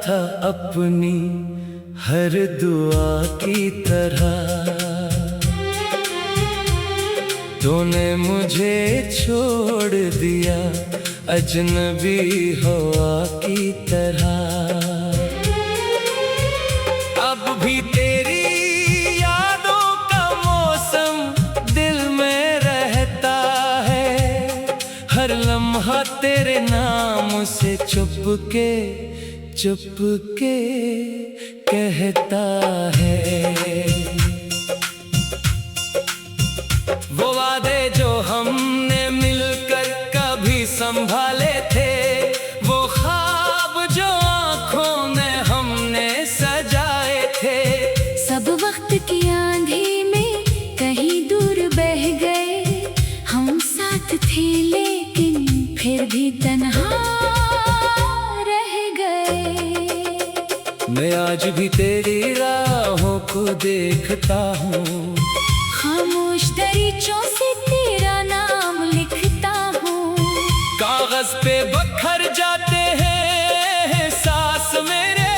था अपनी हर दुआ की तरह, तूने मुझे छोड़ दिया अजनबी हवा की तरह। अब भी तेरी यादों का मौसम दिल में रहता है, हर लम्हा तेरे नाम से चुपके चुपके कहता है। वो वादे जो हमने मिलकर कभी संभाले थे, वो ख्वाब जो आँखों में हमने सजाए थे, सब वक्त की आंधी में कहीं दूर बह गए। हम साथ थे लेकिन फिर भी तन्हा रह गए। मैं आज भी तेरी राहों को देखता हूँ, खामोश दरीचों से तेरा नाम लिखता हूँ। कागज पे बखर जाते हैं सांस मेरे,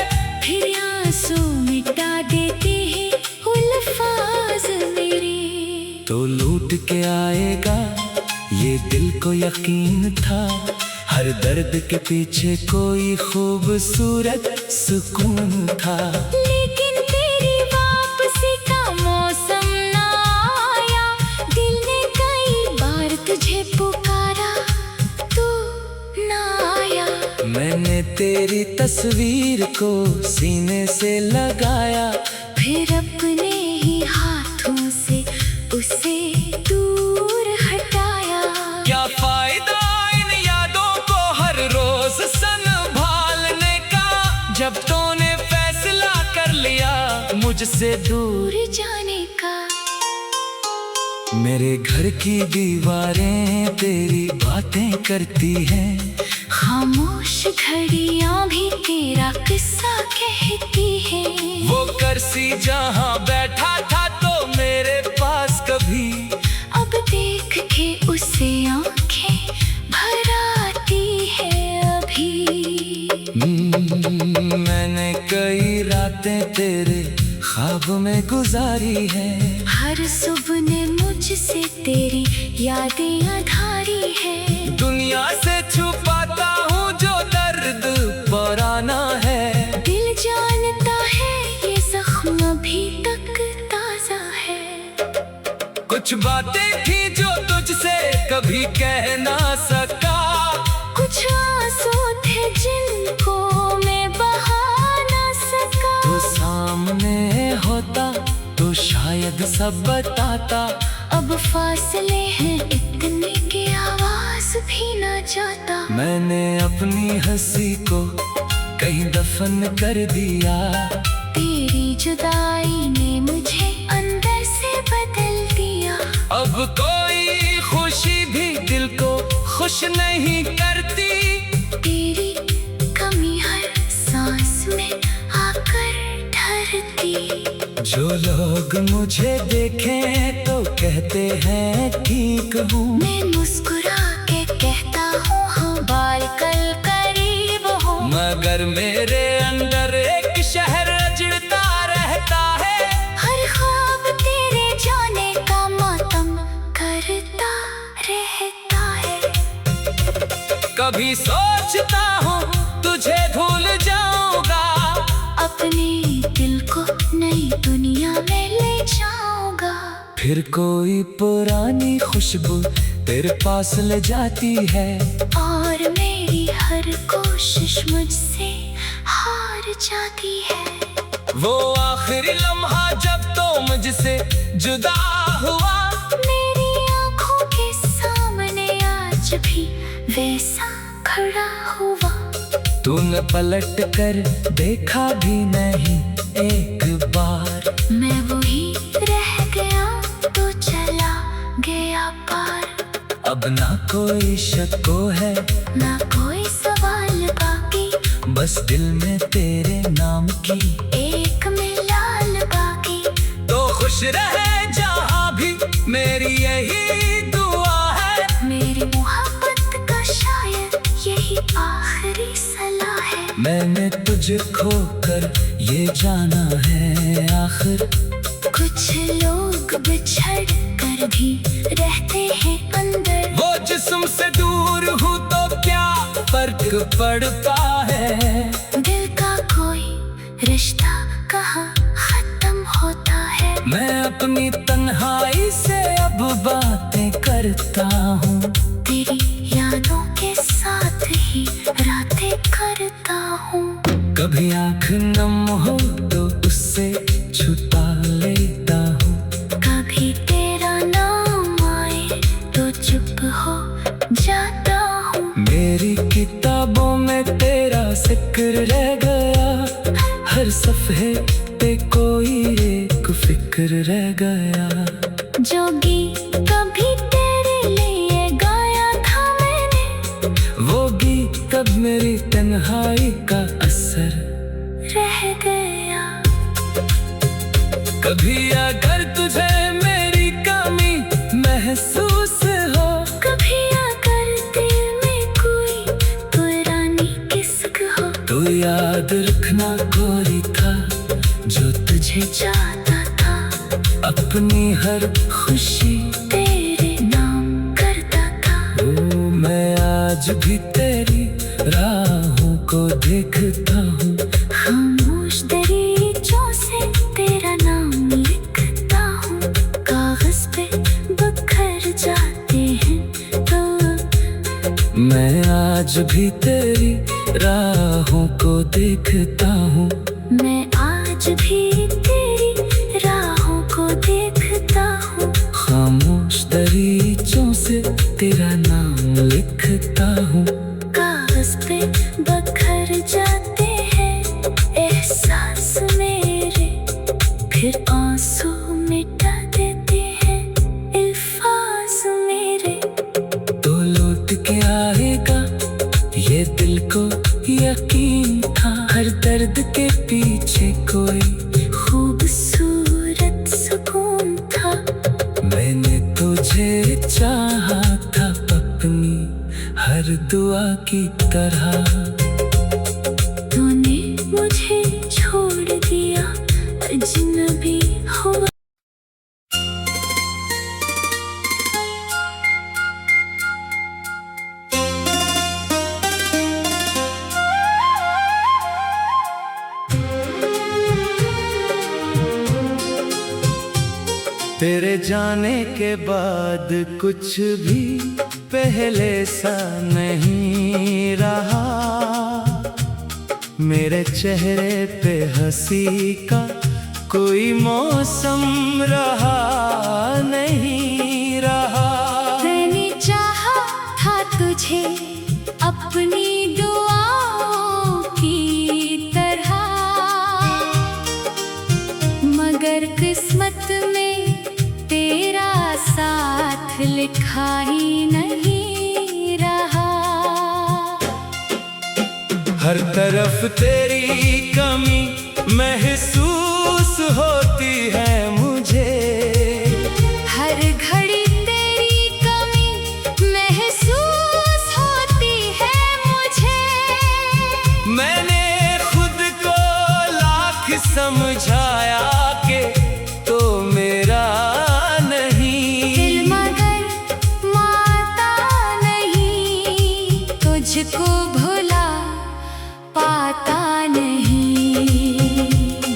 फिर आंसू मिटा देते हैं अल्फाज मेरे। तो लूट के आएगा ये दिल को यकीन था, हर दर्द के पीछे कोई खूबसूरत सुकून था। लेकिन तेरी वापसी का मौसम ना आया, दिल ने कई बार तुझे पुकारा, तू ना आया। मैंने तेरी तस्वीर को सीने से लगाया, फिर अपने ही हाथों से उसे दूर हटाया। क्या फायदा इन यादों को हर रोज संभालने का, जब तूने फैसला कर लिया मुझसे दूर दूर जाने का। मेरे घर की दीवारें तेरी बातें करती हैं, खामोश घड़ियां भी तेरा किस्सा कहती है। वो कुर्सी जहाँ बैठा था तो मेरे पास कभी, अब देख के उसे आंखें भर आती है अभी। मैंने कई रातें तेरे ख्वाब में गुजारी है, हर सुबह ने मुझसे तेरी यादें आधारी है। दुनिया से छुपाता हूँ जो दर्द पुराना है, दिल जानता है ये जख्म अभी तक ताजा है। कुछ बातें थी जो तुझसे कभी कह ना सका, कुछ आंसू थे जिनको मैं बहा ना सका। तो सामने होता तो शायद सब बताता, अब फासले हैं इतने कि आवाज भी ना जाता। मैंने अपनी हंसी को कहीं दफन कर दिया, तेरी जुदाई ने मुझे अंदर से बदल दिया। अब कोई खुशी भी दिल को खुश नहीं करती, तेरी कमी हर सांस में आकर ठहरती। जो लोग मुझे देखें तो कहते हैं ठीक हूँ, मैं मुस्कुरा के कहता हूँ हाँ बिल्कुल करीब हूँ। मगर मेरे अंदर एक शहर अजड़ता रहता है, हर ख्वाब तेरे जाने का मातम करता रहता है। कभी सोचता हूँ तुझे भूल जाऊंगा, अपने दिल को नई दुनिया में ले जाऊंगा। फिर कोई पुरानी खुशबू तेरे पास ले जाती है, और मेरी हर कोशिश मुझसे हार जाती है। वो आखिरी लम्हा जब तो मुझसे जुदा हुआ, मेरी आंखों के सामने आज भी वैसा खड़ा हुआ। तूने पलट कर देखा भी नहीं एक बार, मैं वही रह गया तो चला गया पार। अब ना कोई शक है ना कोई सवाल बाकी, बस दिल में तेरे नाम की एक मिलाल बाकी। तो खुश रहे जहाँ भी मेरी यही दुआ है, मेरी मोहब्बत का शायद यही आखिरी सलाह है। मैं मैंने तुझे खोकर ये जाना है आखिर। कुछ लोग बिछड़ कर भी रहते हैं अंदर। वो जिस्म से दूर हूँ तो क्या फर्क पड़ता है। दिल का कोई रिश्ता कहाँ खत्म होता है। मैं अपनी तन्हाई से अब बातें करता हूँ। तेरी यादों के साथ ही रातें करता हूँ। कभी आँख नम हो तो उससे छुपा लेता हूँ। कभी तेरा नाम आए तो चुप हो जाता हूँ। मेरी किताबों में तेरा जिक्र रह गया। हर सफ़े पे कोई एक फिक्र रह गया। जोगी कभी तेरे लिए गाया था मैंने। वो गीत तब मेरी तन्हाई का असर रह गया। कभी अगर तुझे मेरी कमी महसूस हो। कभी अगर दिल में कोई पुरानी किस्क हो। तो याद रखना कोई था जो तुझे चाहता था अपनी हर खुशी तेरे नाम करता था। ओ मैं आज भी तेरी राहों को देखता हूँ। खामोश दरीचों से तेरा नाम लिखता हूँ। कागज पे बिखर जाते हैं तो मैं आज भी तेरी राहों को देखता हूँ। मैं आज भी तेरी राहों को देखता हूँ। खामोश दरीचों से तेरा नाम लिखता हूँ। कागज पे बिखर जाते हैं एहसास मेरे। फिर आंसू मिटा देते हैं अल्फाज मेरे। तो लौट के आएगा ये दिल को यकीन था। हर दर्द के पीछे कोई खूबसूरत सुकून था। मैंने तुझे चाहा था अपनी हर दुआ की तरह। तूने मुझे छोड़ दिया अजनबी हुआ। तेरे जाने के बाद कुछ भी पहले सा नहीं रहा। मेरे चेहरे पे हंसी का कोई मौसम रहा नहीं रहा। मैंने चाहा था तुझे अपनी दुआओं की तरह। मगर किस्मत में तेरा साथ लिखा ही नहीं रहा। हर तरफ तेरी कमी महसूस होती है मुझे। हर घड़ी तेरी कमी महसूस होती है मुझे। मैंने खुद को लाख समझाया कि तो मेरा नहीं। दिल मगर मानता नहीं। तुझको भुला पाता नहीं।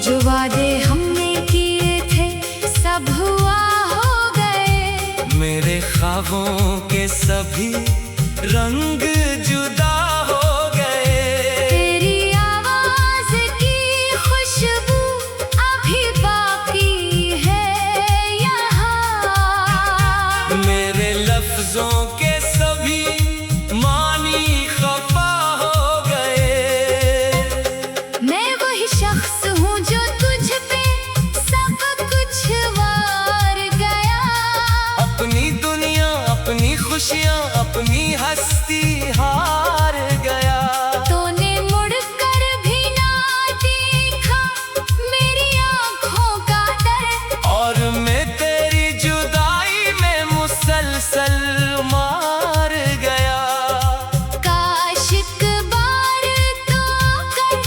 जो वादे हमने किए थे सब हुआ हो गए। मेरे ख्वाबों के सभी रंग जुदा हो गए। तेरी आवाज की खुशबू अभी बाकी है यहाँ। मेरे लफ्जों के सभी मानी खफा हो गए। मैं वही शख्स हूँ जो तुझ पे सब कुछ वार गया। अपनी दुनिया अपनी खुशियाँ अपनी हस्ती हार गया। तूने मुड़कर भी ना देखा मेरी आँखों का डर। और मैं तेरी जुदाई में मुसलसल मार गया। काश एक बार तो आकर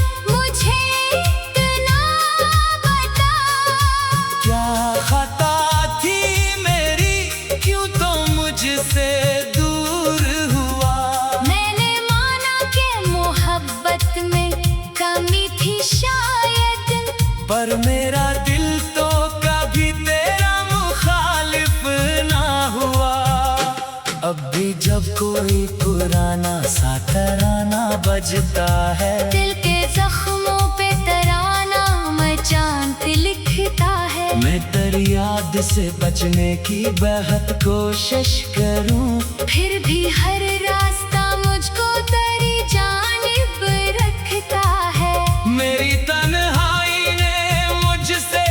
बजता है। दिल के जख्मों पे तराना मचांत लिखता है। मैं तेरी याद से बचने की बेहद कोशिश करूं, फिर भी हर रास्ता मुझको तेरी जानिब रखता है। मेरी तन्हाई ने मुझसे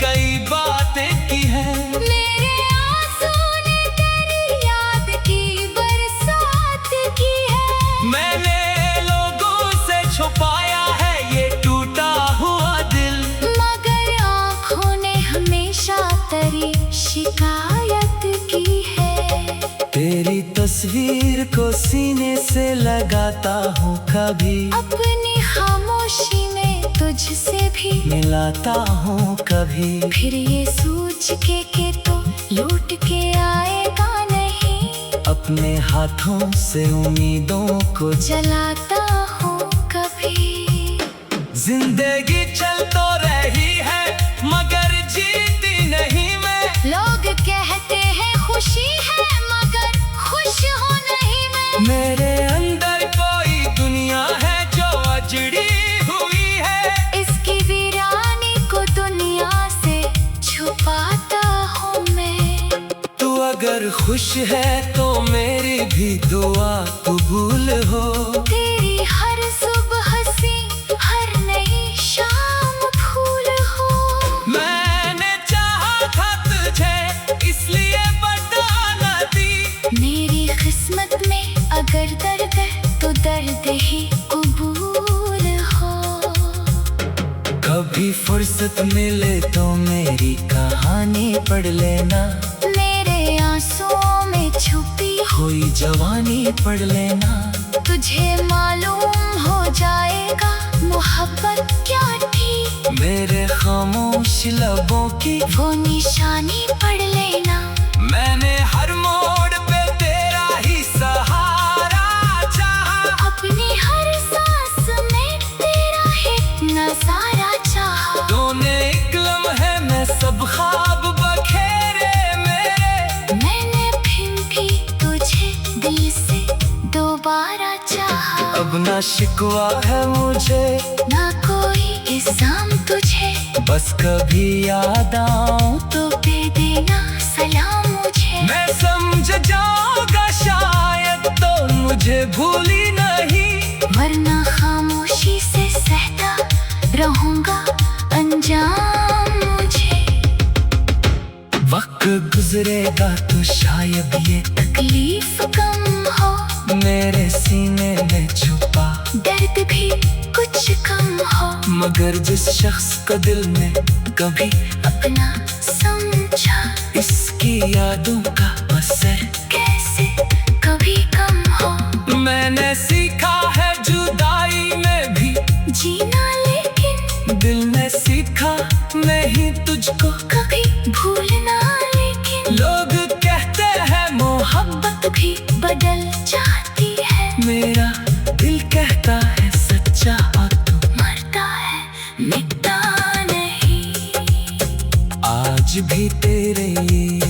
कई बातें की है। मेरे आंसू ने तेरी याद की बरसात की है। मैंने लोगों से छुपाया है ये टूटा हुआ दिल, मगर आँखों ने हमेशा तेरी शिकायत की है। तेरी तस्वीर को सीने से लगाता हूँ कभी, अपनी खामोशी में तुझसे भी मिलाता हूँ कभी। फिर ये सोच के तो लौट के आएगा नहीं, अपने हाथों से उम्मीदों को जलाता हूँ कभी। जिंदगी चल तो रही है मगर जीती नहीं मैं। लोग कहते हैं खुशी है मगर खुश हो नहीं मैं। मेरे अंदर कोई दुनिया है जो अजड़ी हुई है। इसकी वीरानी को दुनिया से छुपाता हूँ मैं। तू अगर खुश है तो मेरी भी दुआ कबूल हो। तेरी हर सुबह हंसी हर नई शाम फूल हो। मैंने चाहा था तुझे इसलिए बता न दी। मेरी किस्मत में अगर दर्द है तो दर्द ही कबूल हो। कभी फुर्सत मिले तो मेरी कहानी पढ़ लेना, मेरे आंसुओं में छुपी कोई जवानी पढ़ लेना। तुझे मालूम हो जाएगा मोहब्बत क्या थी। मेरे खामोश लबों की वो निशानी पढ़ लेना। मैंने हर मोड़ पे तेरा ही सहारा चाहा। अपनी हर सांस में तेरा ही नजारा चाहा। तूने एक लम्हे में सब ख्वाब बखेरे मेरे। मैंने फिर भी तुझे दिल से दोबारा चाहा। अब ना शिकवा है मुझे ना कोई इल्जाम तुझे, बस कभी याद आऊं तो दे देना सलाम मुझे। मैं समझ जाऊंगा शायद तो मुझे भूली नहीं, वरना खामोशी से सहता रहूंगा अंजाम मुझे। वक्त गुजरेगा तो शायद ये तकलीफ कम हो, मेरे सीने में छुपा दर्द भी कुछ कम हो। मगर जिस शख्स को दिल में कभी अपना समझा, इसकी यादों का असर कैसे कभी कम हो। मैंने सीखा है जुदाई में भी जीना, लेकिन दिल ने सीखा नहीं तुझको कभी भूलना। लेकिन लोग कहते हैं मोहब्बत भी बदल जाती है। मेरा दिल कहता है सच्चा और तू मरता है मिटता नहीं। आज भी तेरे लिए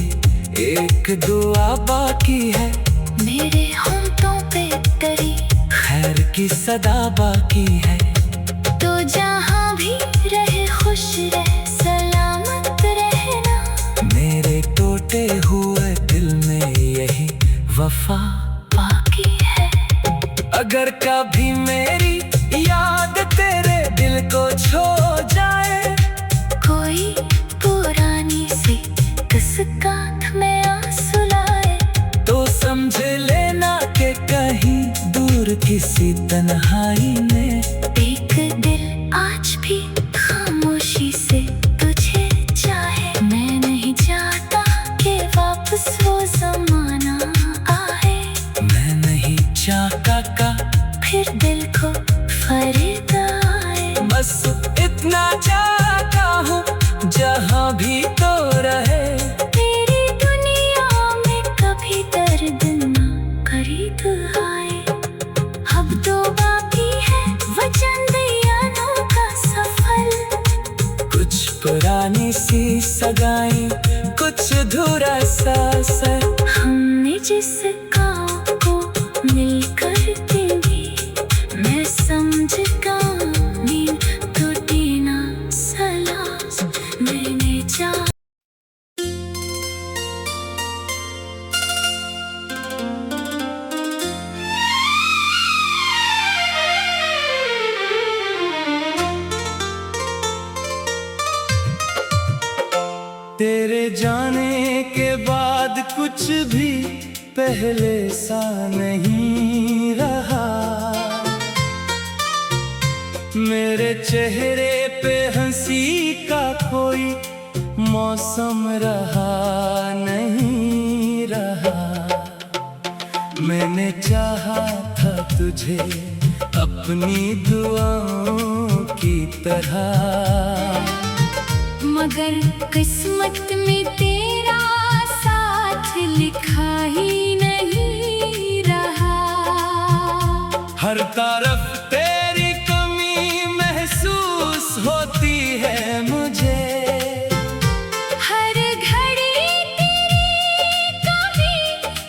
एक दुआ बाकी है। मेरे होंठों पे तेरी खैर की सदा बाकी है। तो जहाँ भी रहे खुश रहे सलामत रहना। मेरे टूटे हुए दिल में यही वफा बाकी है। अगर कभी मेरी याद तेरे दिल को छो जाए, कोई पुरानी सी किस्मत में आंसू लाए, तो समझ लेना कि कहीं दूर किसी तन्हाई में एक दिल आज भी खामोशी से तुझे चाहे। मैं नहीं चाहता कि वापस वो जमाना आए। मैं नहीं चाहता का फिर दिल को फरीद आए। बस इतना चाहता हूँ जहाँ भी तो रहे। तेरी दुनिया में कभी दर्द ना खरीद आए। अब तो बाकी है वचन दियानों का सफर। कुछ पुरानी सी सगाई, कुछ अधूरा सा सर। हमने जिस गाँव को मिलकर भी मैं तेरे जाने के बाद कुछ भी पहले सा नहीं रहा। मेरे चेहरे पे हंसी का कोई मौसम रहा नहीं रहा। मैंने चाहा था तुझे अपनी दुआओं की तरह, मगर किस्मत में तेरा साथ लिखा ही नहीं रहा। हर तरफ तेरी कमी महसूस होती है मुझे, हर घड़ी तेरी कमी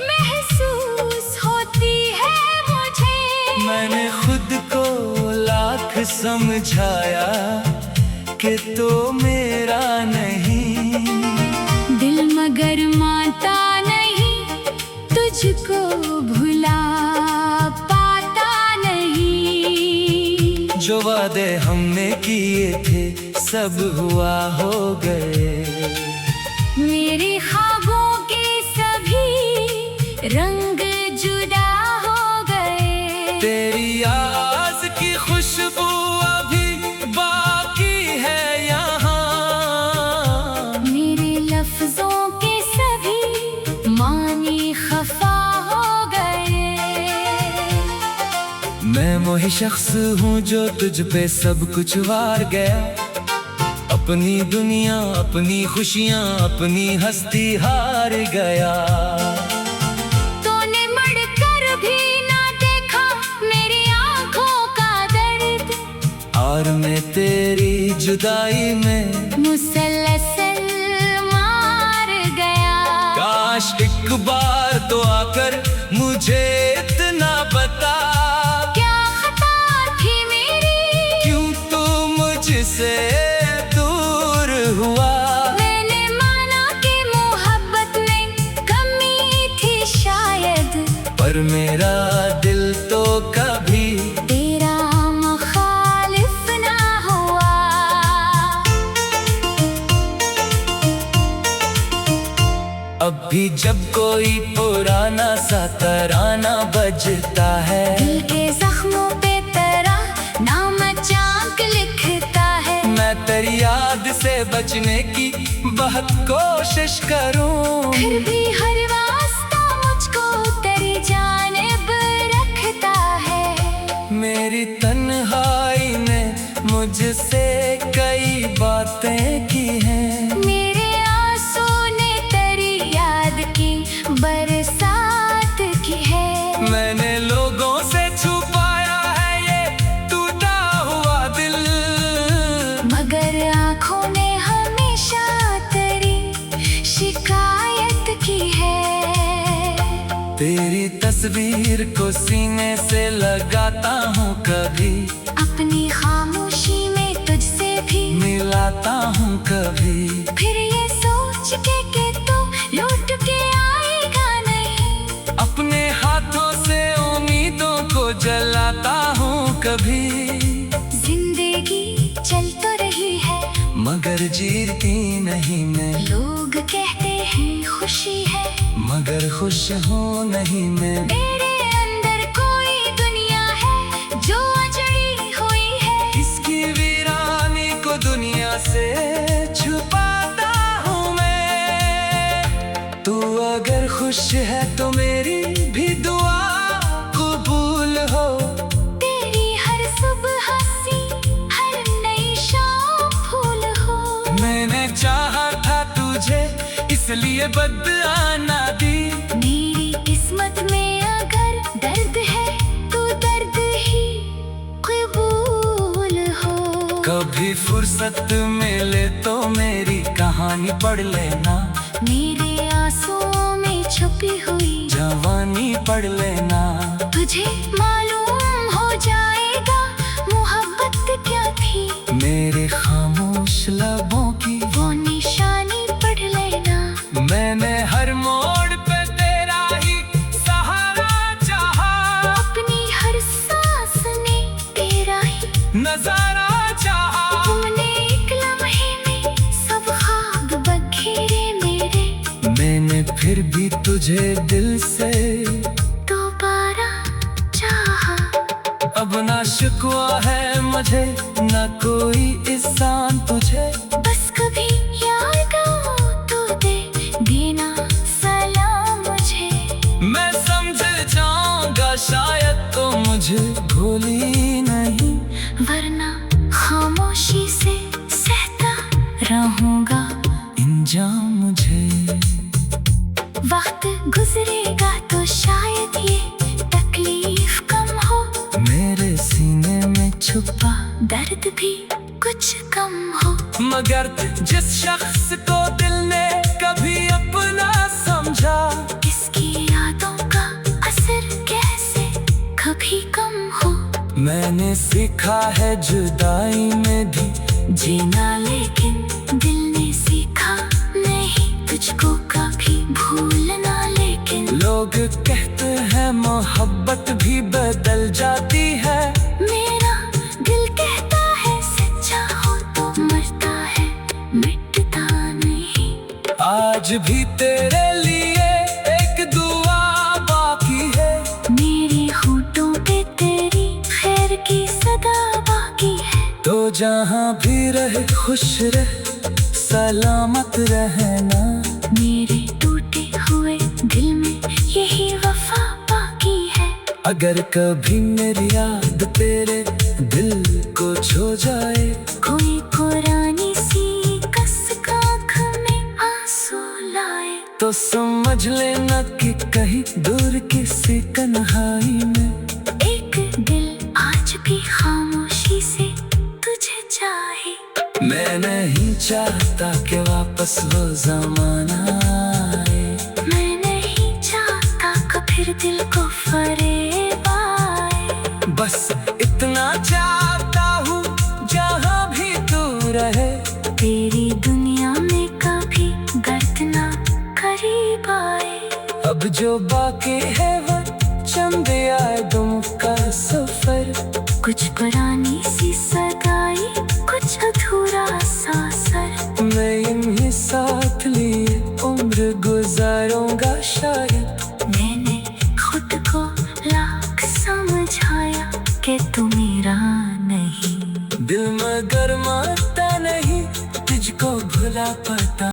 महसूस होती है मुझे। मैंने खुद को लाख समझाया कि तो मेरा नहीं, दिल मगर मानता नहीं, तुझको भुला पाता नहीं। जो वादे हमने किए थे सब हुआ हो गए, मेरे ख्वाबों के सभी रंग जुदा हो गए। तेरी आवाज़ की खुशबू अभी बाकी है यहाँ, मेरे लफ्जों के सभी मानी खफा हो गए। मैं वही शख्स हूँ जो तुझ पे सब कुछ वार गया, अपनी दुनिया अपनी खुशियाँ अपनी हस्ती हार गया। तूने मुड़कर भी ना देखा मेरी आंखों का दर्द, और मैं तेरी जुदाई में मुसलसल मार गया। काश एक बार तो आकर मुझे इतना बता, क्या खता थी मेरी, क्यों तू मुझसे दूर हुआ। मैंने माना कि मोहब्बत में कमी थी शायद, पर मेरा दिल तो कभी तेरा मुखालिफ ना हुआ। अब भी जब कोई पुराना सा तराना बजता है, दिल के जख्मों पे तेरा नाम चाक लिखता है। मैं तेरी याद से बचने की बहुत कोशिश करूं, फिर भी हर वास्ता मुझको तेरी जानिब रखता है। मेरी तन्हाई ने मुझसे कई बातें की हैं, मेरे आंसू ने तेरी याद की बरसात की है। मैंने लोगों से छुपाया है ये टूटा हुआ दिल, मगर आँखों ने हमेशा तेरी शिकायत की है। तेरी तस्वीर को सीने से लगाता हूँ कभी, अपनी खामोशी में तुझसे भी मिलाता हूँ कभी। फिर ये सोच के कि तू लौट के आएगा नहीं, अपने हाथों से उम्मीदों को जलाता हूँ कभी। जिंदगी चल तो रही है मगर जीती नहीं मैं, लोग कहते हैं खुशी है, मगर खुश हूँ नहीं मैं। मेरे अंदर कोई दुनिया है जो अजड़ी हुई है, इसकी वीरानी को दुनिया से छुपाता हूँ मैं। तू अगर खुश है तो मेरी भी दुआ कबूल हो, तेरी हर सुबह हंसी हर नई शाम फूल हो। मैंने चाहा था तुझे इसलिए बदला ना दी, मेरी किस्मत में अगर दर्द है तो दर्द ही कबूल हो। कभी फुर्सत मिले तो मेरी कहानी पढ़ लेना, मेरे आंसुओं में छुपी हुई जवानी पढ़ लेना। तुझे मालूम हो जाएगा मोहब्बत क्या थी, मेरे खामोश लबों की वो निशानी पढ़ लेना। मैंने हर मोड़ पे तेरा ही सहारा चाहा, अपनी हर सांस ने तेरा ही नजारा चाहा। तुमने एक लम्हे में सब ख्वाब बखेरे फिर भी तुझे दिल से दोबारा चाहा। अब ना शिकवा है मुझे, ना कोई एहसान तुझे। बस कभी याद आओ तो दे देना सलाम मुझे। मैं समझ जाऊंगा शायद तो मुझे भूली नहीं, वरना खामोशी से सहता रहूंगा इंजाम मुझे। वक्त गुजरेगा तो शायद ये तकलीफ कम हो, मेरे सीने में छुपा दर्द भी कुछ कम हो। मगर जिस शख्स को दिल ने कभी अपना समझा, इसकी यादों का असर कैसे कभी कम हो। मैंने सीखा है जुदाई में भी जीना, लेकिन दिल ने सीखा नहीं तुझको कभी भूलना। लेकिन लोग कहते हैं मोहब्बत भी बदल जाती है, मेरा दिल कहता है सच्चा हो तो मरता है, मिटता नहीं। आज भी तेरे लिए एक दुआ बाकी है, मेरे होठों पे तेरी खैर की सदा बाकी है। तो जहाँ भी रहे खुश रह, सलामत रहना। मेरे टूटे हुए दिल में यही वफा बाकी है। अगर कभी मेरी याद तेरे दिल को छू जाए, कोई पुरानी सी कसक आँख में आंसू लाए, तो समझ लेना कि कहीं दूर किसी कन्हाई में एक दिल आज भी खामोशी से तुझे चाहे। मैं नहीं चाहता कि वापस वो जमाना आए, मैं नहीं चाहता कि फिर दिल को फरेब आए। बस इतना चाहता हूँ जहाँ भी तू रहे, तेरी दुनिया में कभी दर्द ना करीब आए। अब जो बाकी है वो चंद यादों का सफर, कुछ पुरानी सी सगाई, कुछ अधूरा सा सर। मैं इन्हीं साथ लिए उम्र गुजारूंगा शायद। मैंने खुद को लाख समझाया कि तू मेरा नहीं। दिल मगर मानता नहीं, तुझको भुला पाता